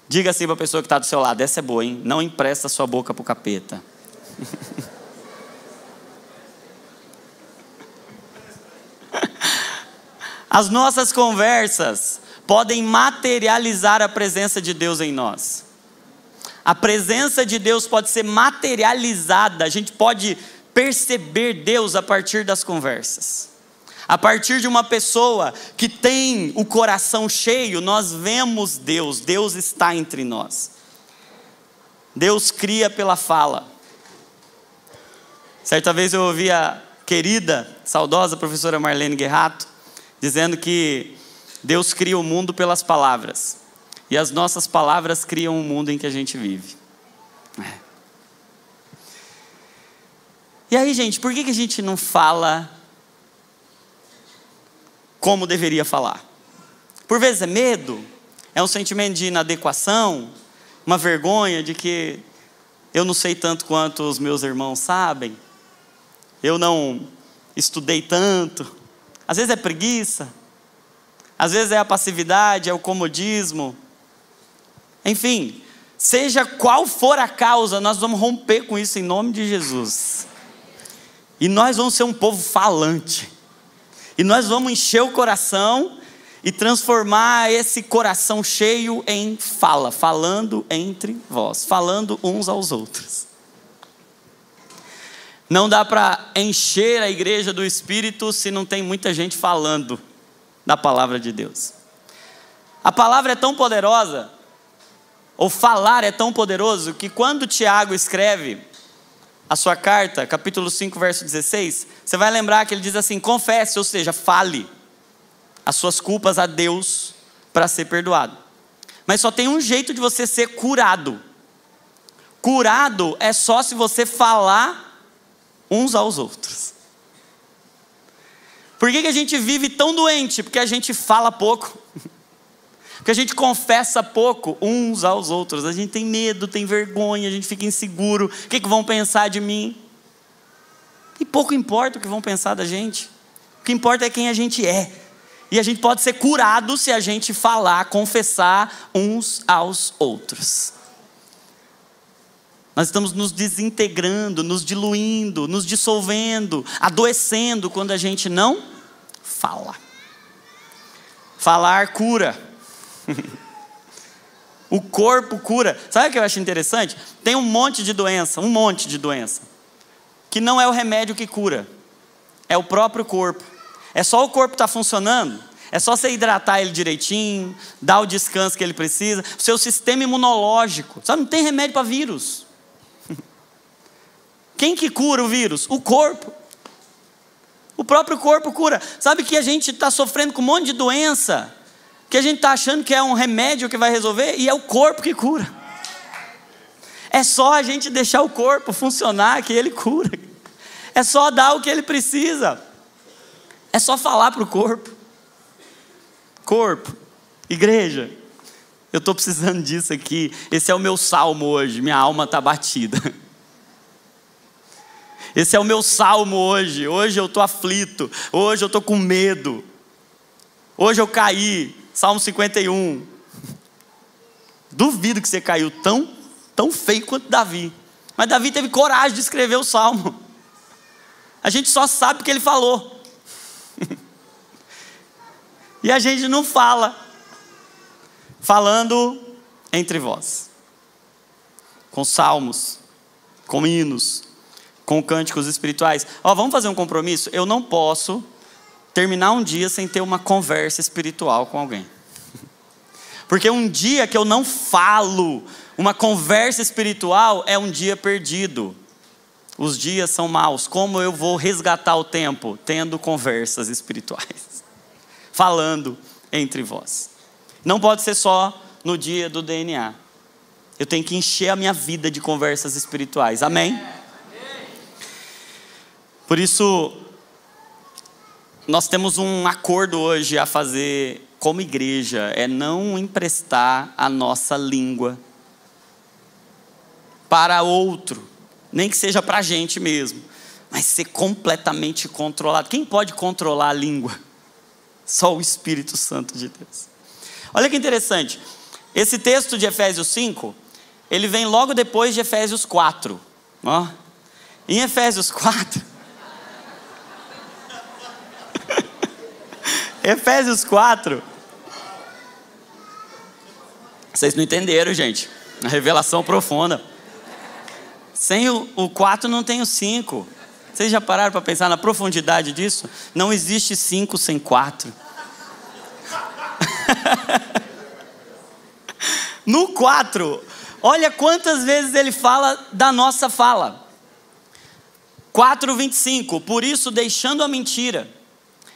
Diga assim para a pessoa que está do seu lado, essa é boa, hein? Não empresta sua boca para o capeta. As nossas conversas podem materializar a presença de Deus em nós. A presença de Deus pode ser materializada, a gente pode perceber Deus a partir das conversas. A partir de uma pessoa que tem o coração cheio, nós vemos Deus, Deus está entre nós. Deus cria pela fala. Certa vez eu ouvi a querida, saudosa professora Marlene Guerrato, dizendo que Deus cria o mundo pelas palavras. E as nossas palavras criam o mundo em que a gente vive. E aí, gente, por que a gente não fala como deveria falar? Por vezes é medo, é um sentimento de inadequação, uma vergonha de que eu não sei tanto quanto os meus irmãos sabem, eu não estudei tanto. Às vezes é preguiça, às vezes é a passividade, é o comodismo. Enfim, seja qual for a causa, nós vamos romper com isso em nome de Jesus. E nós vamos ser um povo falante. E nós vamos encher o coração e transformar esse coração cheio em fala, falando entre vós, falando uns aos outros. Não dá para encher a igreja do Espírito se não tem muita gente falando da palavra de Deus. A palavra é tão poderosa, ou falar é tão poderoso, que quando Tiago escreve a sua carta, capítulo 5, verso 16, você vai lembrar que ele diz assim: confesse, ou seja, fale as suas culpas a Deus para ser perdoado. Mas só tem um jeito de você ser curado. Curado é só se você falar uns aos outros. Por que a gente vive tão doente? Porque a gente fala pouco. Porque a gente confessa pouco uns aos outros. A gente tem medo, tem vergonha, a gente fica inseguro. O que vão pensar de mim? E pouco importa o que vão pensar da gente. O que importa é quem a gente é. E a gente pode ser curado se a gente falar, confessar uns aos outros. Nós estamos nos desintegrando, nos diluindo, nos dissolvendo, adoecendo quando a gente não fala. Falar cura. O corpo cura. Sabe o que eu acho interessante? Tem um monte de doença, que não é o remédio que cura, é o próprio corpo. É só o corpo estar funcionando? É só você hidratar ele direitinho, dar o descanso que ele precisa. O seu sistema imunológico. Só não tem remédio para vírus. Quem que cura o vírus? O corpo. O próprio corpo cura. Sabe que a gente está sofrendo com um monte de doença, que a gente está achando que é um remédio que vai resolver, e é o corpo que cura. É só a gente deixar o corpo funcionar que ele cura. É só dar o que ele precisa. É só falar para o corpo. Corpo, igreja, eu estou precisando disso aqui. Esse é o meu salmo hoje, minha alma está batida. Esse é o meu salmo hoje. Hoje eu estou aflito, hoje eu estou com medo. Hoje eu caí, Salmo 51. Duvido que você caiu tão feio quanto Davi. Mas Davi teve coragem de escrever o salmo. A gente só sabe porque ele falou. E a gente não fala. Falando entre vós. Com salmos, com hinos, com cânticos espirituais. Vamos fazer um compromisso? Eu não posso terminar um dia sem ter uma conversa espiritual com alguém. Porque um dia que eu não falo uma conversa espiritual é um dia perdido. Os dias são maus. Como eu vou resgatar o tempo? Tendo conversas espirituais. Falando entre vós. Não pode ser só no dia do DNA. Eu tenho que encher a minha vida de conversas espirituais. Amém? Por isso, nós temos um acordo hoje a fazer como igreja. É não emprestar a nossa língua para outro. Nem que seja para a gente mesmo. Mas ser completamente controlado. Quem pode controlar a língua? Só o Espírito Santo de Deus. Olha que interessante. Esse texto de Efésios 5, ele vem logo depois de Efésios 4. Em Efésios 4... Efésios 4... Vocês não entenderam, gente. A revelação profunda. Sem o 4 não tem o 5. Vocês já pararam para pensar na profundidade disso? Não existe 5 sem 4. No 4, olha quantas vezes ele fala da nossa fala. 4:25, por isso deixando a mentira,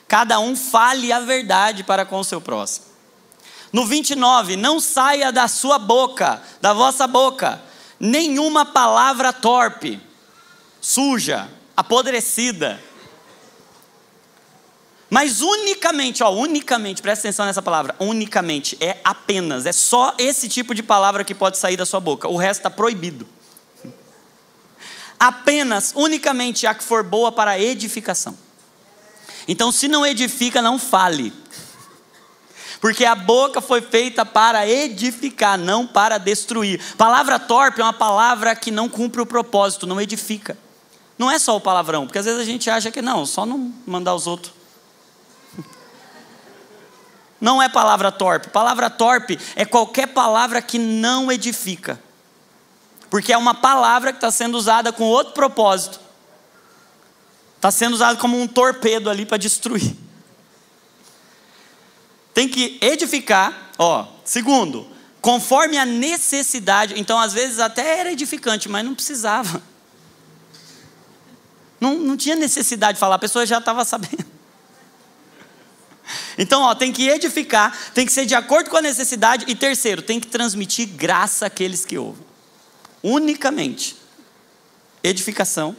cada um fale a verdade para com o seu próximo. No 29, não saia da sua boca, da vossa boca, nenhuma palavra torpe, suja, apodrecida. Mas unicamente, presta atenção nessa palavra, unicamente, é apenas, é só esse tipo de palavra que pode sair da sua boca, o resto está proibido. Apenas, unicamente, a que for boa para a edificação. Então, se não edifica, não fale. Porque a boca foi feita para edificar, não para destruir. Palavra torpe é uma palavra que não cumpre o propósito, não edifica. Não é só o palavrão, porque às vezes a gente acha que não, só não mandar os outros. Não é palavra torpe. Palavra torpe é qualquer palavra que não edifica. Porque é uma palavra que está sendo usada com outro propósito. Está sendo usada como um torpedo ali para destruir. Tem que edificar. Segundo, conforme a necessidade. Então às vezes até era edificante, mas não precisava. Não tinha necessidade de falar, a pessoa já estava sabendo. Então, tem que edificar, tem que ser de acordo com a necessidade. E terceiro, tem que transmitir graça àqueles que ouvem. Unicamente. Edificação,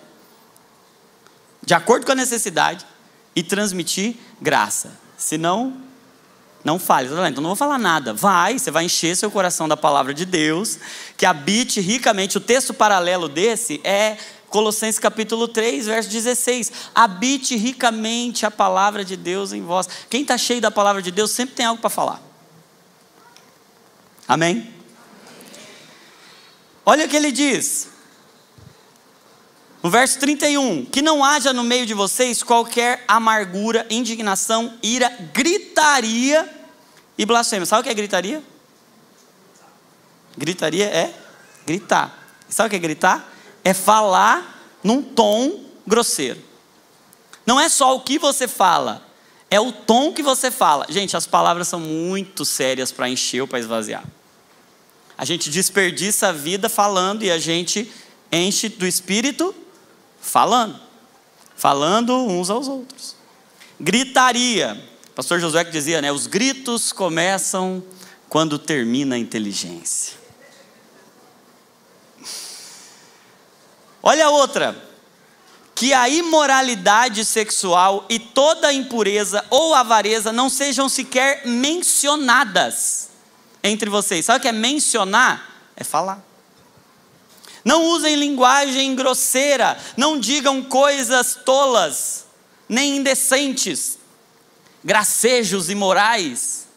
de acordo com a necessidade, e transmitir graça. Senão, não fale. Então não vou falar nada. Você vai encher seu coração da palavra de Deus, que habite ricamente. O texto paralelo desse é Colossenses capítulo 3, verso 16. Habite ricamente a palavra de Deus em vós. Quem está cheio da palavra de Deus sempre tem algo para falar. Amém? Olha o que ele diz. No verso 31. Que não haja no meio de vocês qualquer amargura, indignação, ira, gritaria e blasfêmia. Sabe o que é gritaria? Gritaria é gritar. Sabe o que é gritar? É falar num tom grosseiro. Não é só o que você fala, é o tom que você fala. Gente, as palavras são muito sérias para encher ou para esvaziar. A gente desperdiça a vida falando e a gente enche do Espírito falando uns aos outros. Gritaria. Pastor Josué que dizia, né? Os gritos começam quando termina a inteligência. Olha a outra. Que a imoralidade sexual e toda impureza ou avareza não sejam sequer mencionadas entre vocês. Sabe o que é mencionar? É falar. Não usem linguagem grosseira, não digam coisas tolas, nem indecentes, gracejos imorais.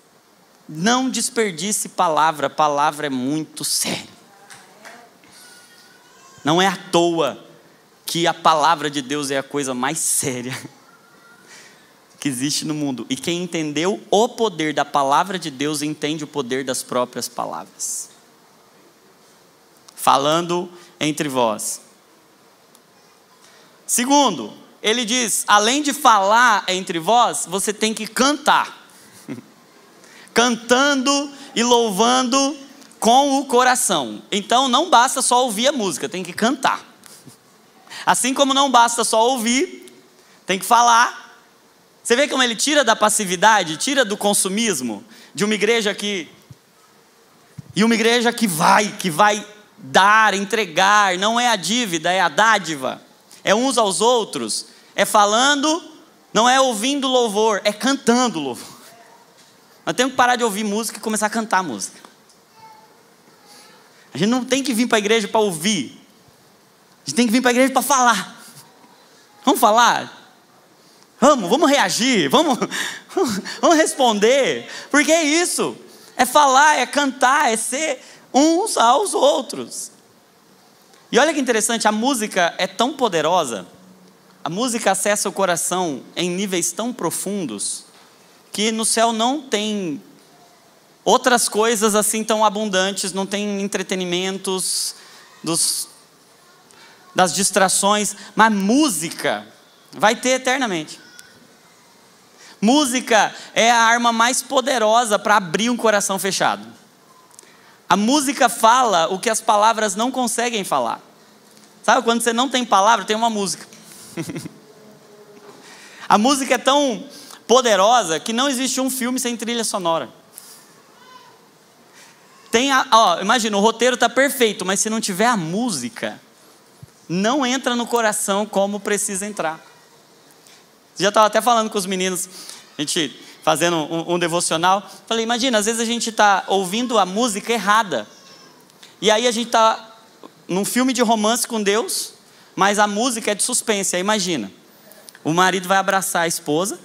Não desperdice palavra, palavra é muito sério. Não é à toa que a palavra de Deus é a coisa mais séria que existe no mundo. E quem entendeu o poder da palavra de Deus, entende o poder das próprias palavras. Falando entre vós. Segundo, ele diz, além de falar entre vós, você tem que cantar. Cantando e louvando com o coração. Então não basta só ouvir a música, tem que cantar. Assim como não basta só ouvir, tem que falar. Você vê como ele tira da passividade, tira do consumismo, de uma igreja que... E uma igreja que vai dar, entregar, não é a dívida, é a dádiva. É uns aos outros, é falando, não é ouvindo louvor, é cantando louvor. Nós temos que parar de ouvir música e começar a cantar música. A gente não tem que vir para a igreja para ouvir. A gente tem que vir para a igreja para falar. Vamos falar? Vamos reagir, vamos responder. Porque é isso. É falar, é cantar, é ser uns aos outros. E olha que interessante, a música é tão poderosa. A música acessa o coração em níveis tão profundos que no céu não tem outras coisas assim tão abundantes, não tem entretenimentos das distrações, mas música vai ter eternamente. Música é a arma mais poderosa para abrir um coração fechado. A música fala o que as palavras não conseguem falar. Sabe quando você não tem palavra, tem uma música. A música é tão poderosa que não existe um filme sem trilha sonora. Imagina, o roteiro está perfeito, mas se não tiver a música, não entra no coração como precisa entrar. Já estava até falando com os meninos, a gente fazendo um devocional, falei, imagina, às vezes a gente está ouvindo a música errada, e aí a gente está num filme de romance com Deus, mas a música é de suspense. Aí imagina, o marido vai abraçar a esposa,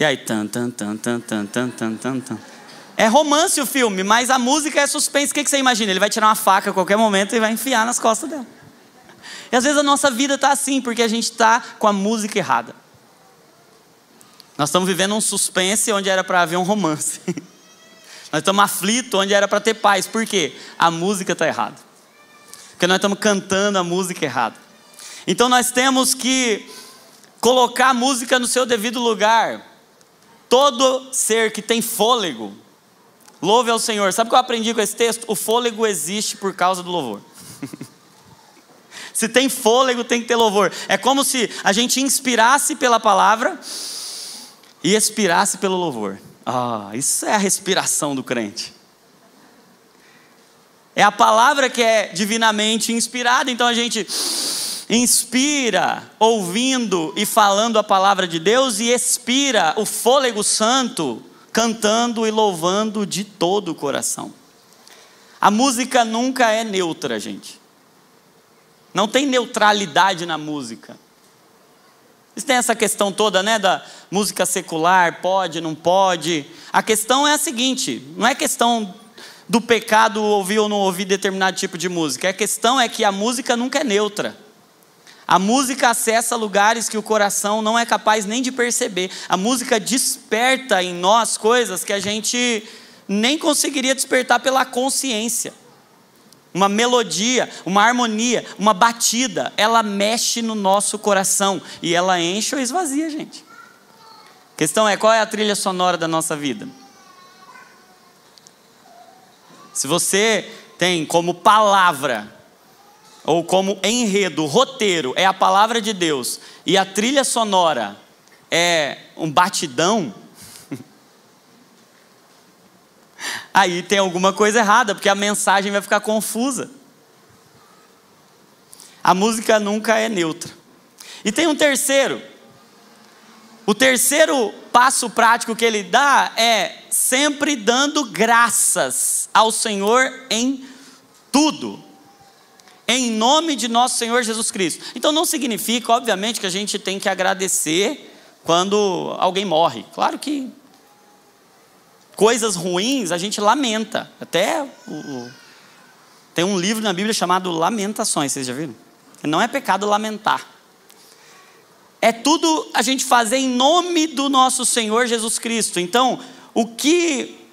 e aí tan tan tan tan tan tan tan tan tan. É romance o filme, mas a música é suspense. O que você imagina? Ele vai tirar uma faca a qualquer momento e vai enfiar nas costas dela. E às vezes a nossa vida está assim, porque a gente está com a música errada. Nós estamos vivendo um suspense onde era para haver um romance. Nós estamos aflitos onde era para ter paz. Por quê? A música está errada. Porque nós estamos cantando a música errada. Então nós temos que colocar a música no seu devido lugar. Todo ser que tem fôlego, louve ao Senhor. Sabe o que eu aprendi com esse texto? O fôlego existe por causa do louvor. Se tem fôlego, tem que ter louvor. É como se a gente inspirasse pela palavra e expirasse pelo louvor. Isso é a respiração do crente. É a palavra que é divinamente inspirada, então a gente inspira ouvindo e falando a palavra de Deus e expira o fôlego santo cantando e louvando de todo o coração. A música nunca é neutra, gente. Não tem neutralidade na música. Tem essa questão toda, né, da música secular, pode, não pode. A questão é a seguinte, não é questão do pecado ouvir ou não ouvir determinado tipo de música. A questão é que a música nunca é neutra. A música acessa lugares que o coração não é capaz nem de perceber. A música desperta em nós coisas que a gente nem conseguiria despertar pela consciência. Uma melodia, uma harmonia, uma batida, ela mexe no nosso coração e ela enche ou esvazia, gente. A questão é, qual é a trilha sonora da nossa vida? Se você tem como palavra, ou como enredo, roteiro, é a palavra de Deus, e a trilha sonora é um batidão, aí tem alguma coisa errada, porque a mensagem vai ficar confusa. A música nunca é neutra. E tem um terceiro. O terceiro passo prático que ele dá é sempre dando graças ao Senhor em tudo. Em nome de nosso Senhor Jesus Cristo. Então não significa, obviamente, que a gente tem que agradecer quando alguém morre. Claro que coisas ruins a gente lamenta. Até tem um livro na Bíblia chamado Lamentações, vocês já viram? Não é pecado lamentar. É tudo a gente fazer em nome do nosso Senhor Jesus Cristo. Então, o que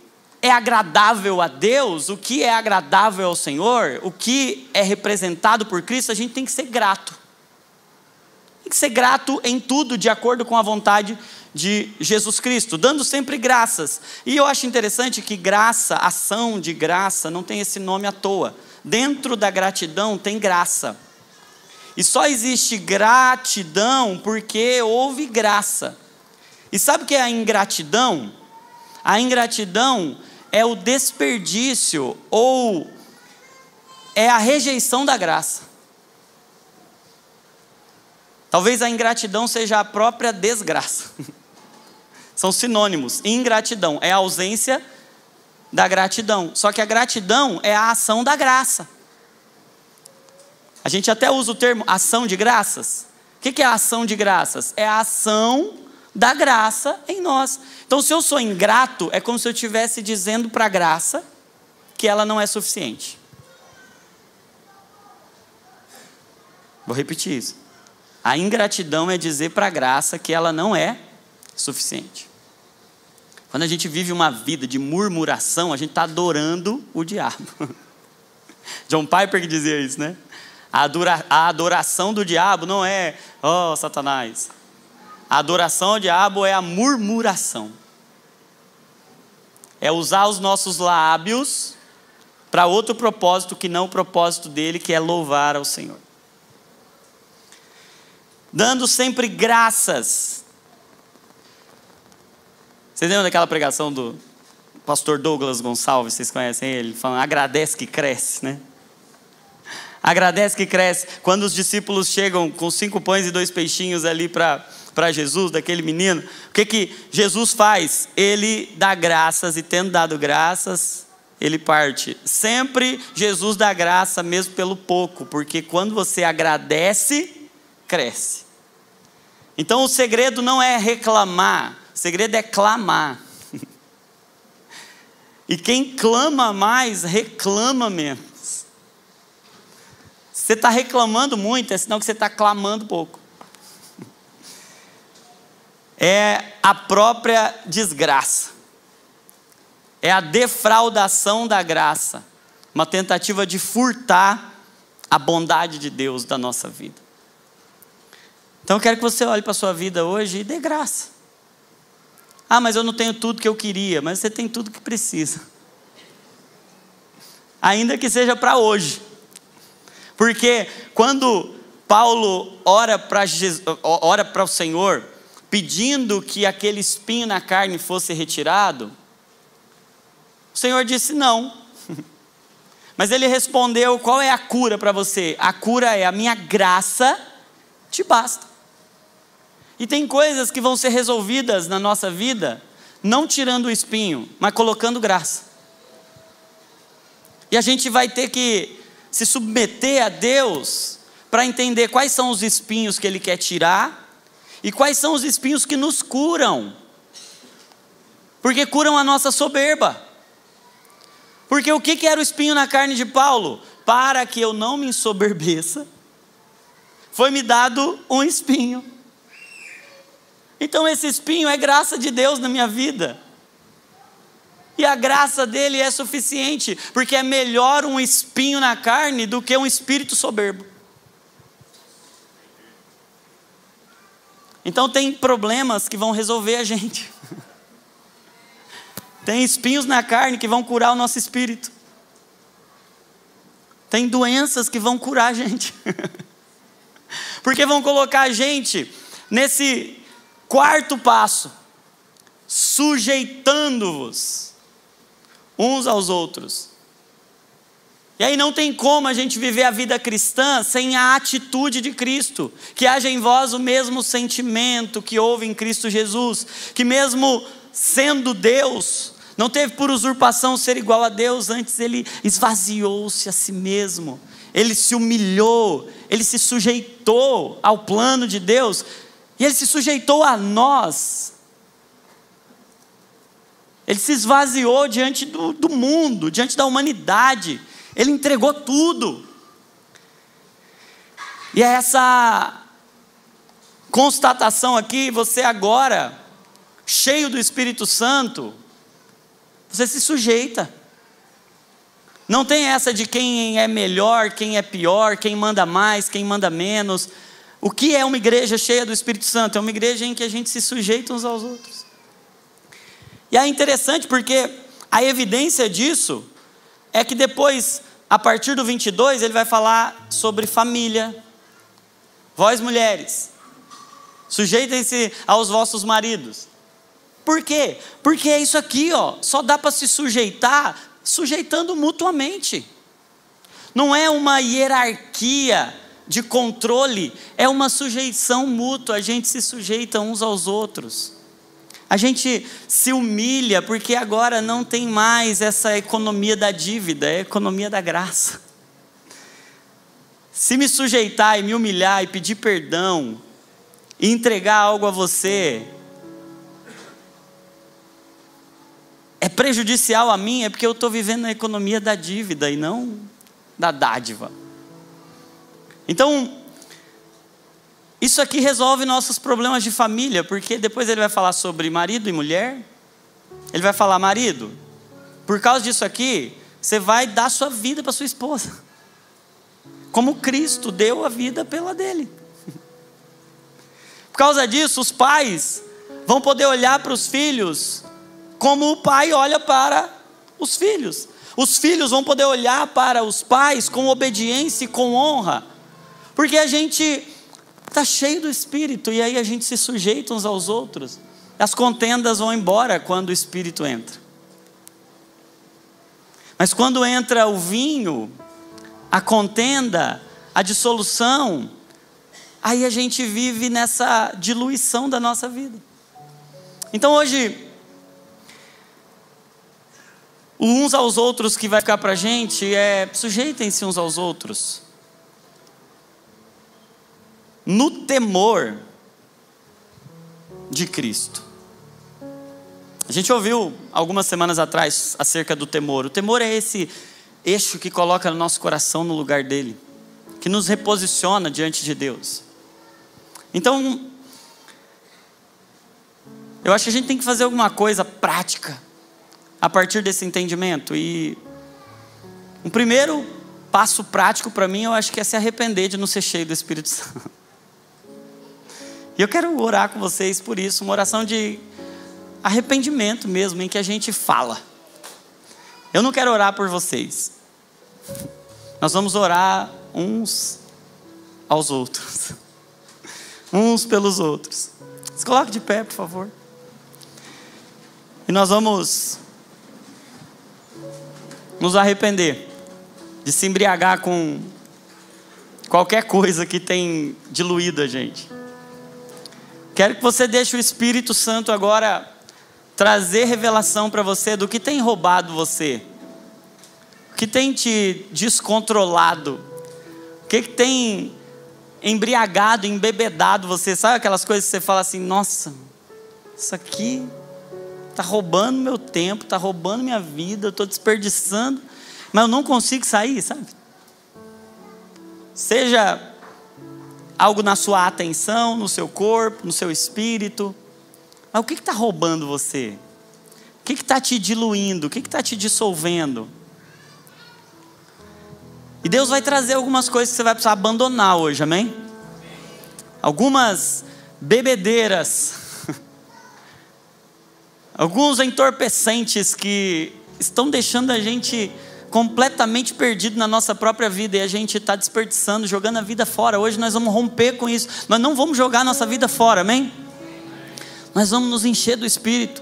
é agradável a Deus, o que é agradável ao Senhor, o que é representado por Cristo, a gente tem que ser grato. Tem que ser grato em tudo, de acordo com a vontade de Jesus Cristo, dando sempre graças. E eu acho interessante que graça, ação de graça, não tem esse nome à toa. Dentro da gratidão tem graça. E só existe gratidão porque houve graça. E sabe o que é a ingratidão? A ingratidão é o desperdício ou é a rejeição da graça. Talvez a ingratidão seja a própria desgraça. São sinônimos. Ingratidão é a ausência da gratidão. Só que a gratidão é a ação da graça. A gente até usa o termo ação de graças. O que é a ação de graças? É a ação da graça em nós. Então, se eu sou ingrato, é como se eu estivesse dizendo para a graça que ela não é suficiente. Vou repetir isso. A ingratidão é dizer para a graça que ela não é suficiente. Quando a gente vive uma vida de murmuração, a gente está adorando o diabo. John Piper que dizia isso, né? A adoração do diabo não é, oh, Satanás. A adoração ao diabo é a murmuração. É usar os nossos lábios para outro propósito que não o propósito dele, que é louvar ao Senhor. Dando sempre graças. Vocês lembram daquela pregação do pastor Douglas Gonçalves? Vocês conhecem ele? Falando, agradece que cresce, né? Agradece que cresce. Quando os discípulos chegam com 5 pães e 2 peixinhos ali para Jesus, daquele menino, o que Jesus faz? Ele dá graças e tendo dado graças, ele parte. Sempre Jesus dá graça mesmo pelo pouco, porque quando você agradece, cresce. Então o segredo não é reclamar, o segredo é clamar. E quem clama mais, reclama menos. Se você está reclamando muito, é sinal que você está clamando pouco. É a própria desgraça. É a defraudação da graça. Uma tentativa de furtar a bondade de Deus da nossa vida. Então eu quero que você olhe para a sua vida hoje e dê graça. Ah, mas eu não tenho tudo que eu queria. Mas você tem tudo que precisa. Ainda que seja para hoje. Porque quando Paulo ora para o Senhor, pedindo que aquele espinho na carne fosse retirado, o Senhor disse não. Mas ele respondeu, qual é a cura para você? A cura é a minha graça te basta. E tem coisas que vão ser resolvidas na nossa vida, não tirando o espinho, mas colocando graça. E a gente vai ter que se submeter a Deus para entender quais são os espinhos que Ele quer tirar e quais são os espinhos que nos curam. Porque curam a nossa soberba. Porque o que era o espinho na carne de Paulo? Para que eu não me ensoberbeça, foi-me dado um espinho. Então esse espinho é graça de Deus na minha vida. E a graça dele é suficiente, porque é melhor um espinho na carne do que um espírito soberbo. Então tem problemas que vão resolver a gente. Tem espinhos na carne que vão curar o nosso espírito. Tem doenças que vão curar a gente. Porque vão colocar a gente nesse quarto passo, sujeitando-vos uns aos outros. E aí não tem como a gente viver a vida cristã sem a atitude de Cristo. Que haja em vós o mesmo sentimento que houve em Cristo Jesus. Que mesmo sendo Deus, não teve por usurpação ser igual a Deus. Antes ele esvaziou-se a si mesmo. Ele se humilhou. Ele se sujeitou ao plano de Deus. E ele se sujeitou a nós. Ele se esvaziou diante do mundo, diante da humanidade. Ele entregou tudo. E é essa constatação aqui, você agora, cheio do Espírito Santo, você se sujeita. Não tem essa de quem é melhor, quem é pior, quem manda mais, quem manda menos. O que é uma igreja cheia do Espírito Santo? É uma igreja em que a gente se sujeita uns aos outros. E é interessante porque a evidência disso é que depois, a partir do 22, ele vai falar sobre família. Vós mulheres, sujeitem-se aos vossos maridos. Por quê? Porque é isso aqui, ó, só dá para se sujeitar, sujeitando mutuamente. Não é uma hierarquia de controle, é uma sujeição mútua, a gente se sujeita uns aos outros. A gente se humilha porque agora não tem mais essa economia da dívida, é a economia da graça. Se me sujeitar e me humilhar e pedir perdão e entregar algo a você é prejudicial a mim, é porque eu estou vivendo na economia da dívida e não da dádiva. Então, isso aqui resolve nossos problemas de família, porque depois ele vai falar sobre marido e mulher. Ele vai falar, marido, por causa disso aqui, você vai dar sua vida para sua esposa, como Cristo deu a vida pela dele. Por causa disso, os pais vão poder olhar para os filhos como o pai olha para os filhos. Os filhos vão poder olhar para os pais com obediência e com honra, porque a gente está cheio do Espírito, e aí a gente se sujeita uns aos outros. As contendas vão embora quando o Espírito entra. Mas quando entra o vinho, a contenda, a dissolução, aí a gente vive nessa diluição da nossa vida. Então hoje, uns aos outros que vai ficar para a gente é sujeitem-se uns aos outros. No temor de Cristo. A gente ouviu algumas semanas atrás acerca do temor. O temor é esse eixo que coloca no nosso coração no lugar dele, que nos reposiciona diante de Deus. Então, eu acho que a gente tem que fazer alguma coisa prática a partir desse entendimento. E um primeiro passo prático para mim, eu acho que é se arrepender de não ser cheio do Espírito Santo. E eu quero orar com vocês por isso, uma oração de arrependimento mesmo, em que a gente fala. Eu não quero orar por vocês. Nós vamos orar uns aos outros. Uns pelos outros. Se coloque de pé, por favor. E nós vamos nos arrepender de se embriagar com qualquer coisa que tem diluído a gente. Quero que você deixe o Espírito Santo agora trazer revelação para você do que tem roubado você, o que tem te descontrolado, o que tem embriagado, embebedado você. Sabe aquelas coisas que você fala assim, nossa, isso aqui está roubando meu tempo, está roubando minha vida, eu estou desperdiçando, mas eu não consigo sair, sabe? Seja algo na sua atenção, no seu corpo, no seu espírito. Mas o que está roubando você? O que está te diluindo? O que está te dissolvendo? E Deus vai trazer algumas coisas que você vai precisar abandonar hoje, amém? Algumas bebedeiras, alguns entorpecentes que estão deixando a gente completamente perdido na nossa própria vida, e a gente está desperdiçando, jogando a vida fora. Hoje nós vamos romper com isso. Nós não vamos jogar a nossa vida fora, amém? Nós vamos nos encher do Espírito,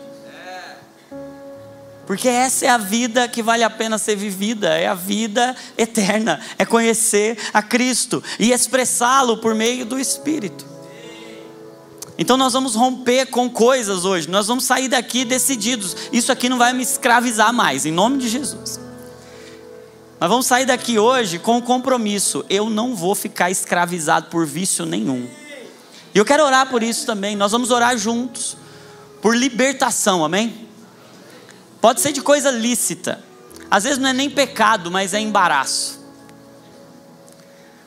porque essa é a vida que vale a pena ser vivida, é a vida eterna, é conhecer a Cristo e expressá-lo por meio do Espírito. Então nós vamos romper com coisas hoje, nós vamos sair daqui decididos, isso aqui não vai me escravizar mais, em nome de Jesus. Nós vamos sair daqui hoje com o compromisso, eu não vou ficar escravizado por vício nenhum. E eu quero orar por isso também, nós vamos orar juntos, por libertação, amém? Pode ser de coisa lícita, às vezes não é nem pecado, mas é embaraço.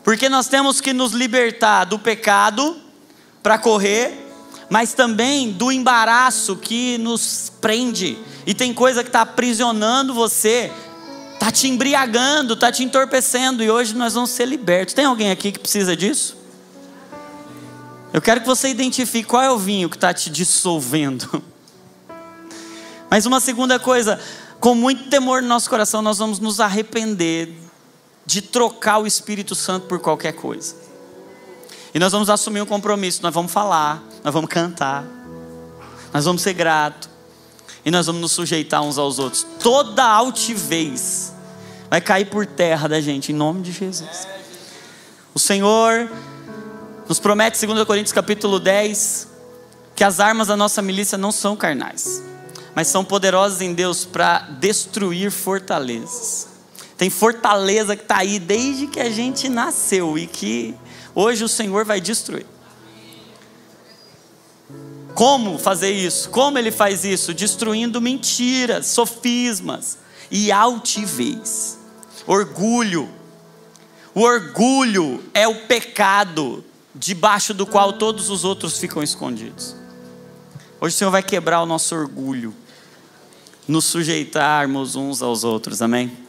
Porque nós temos que nos libertar do pecado, para correr, mas também do embaraço que nos prende, e tem coisa que está aprisionando você, está te embriagando, está te entorpecendo, e hoje nós vamos ser libertos. Tem alguém aqui que precisa disso? Eu quero que você identifique qual é o vinho que está te dissolvendo. Mas uma segunda coisa, com muito temor no nosso coração, nós vamos nos arrepender de trocar o Espírito Santo por qualquer coisa. E nós vamos assumir um compromisso, nós vamos falar, nós vamos cantar, nós vamos ser gratos, e nós vamos nos sujeitar uns aos outros. Toda altivez vai cair por terra da gente, em nome de Jesus. O Senhor nos promete, 2 Coríntios capítulo 10, que as armas da nossa milícia não são carnais, mas são poderosas em Deus para destruir fortalezas. Tem fortaleza que está aí desde que a gente nasceu, e que hoje o Senhor vai destruir. Como fazer isso? Como Ele faz isso? Destruindo mentiras, sofismas e altivez. Orgulho. O orgulho é o pecado debaixo do qual todos os outros ficam escondidos. Hoje o Senhor vai quebrar o nosso orgulho, nos sujeitarmos uns aos outros, amém?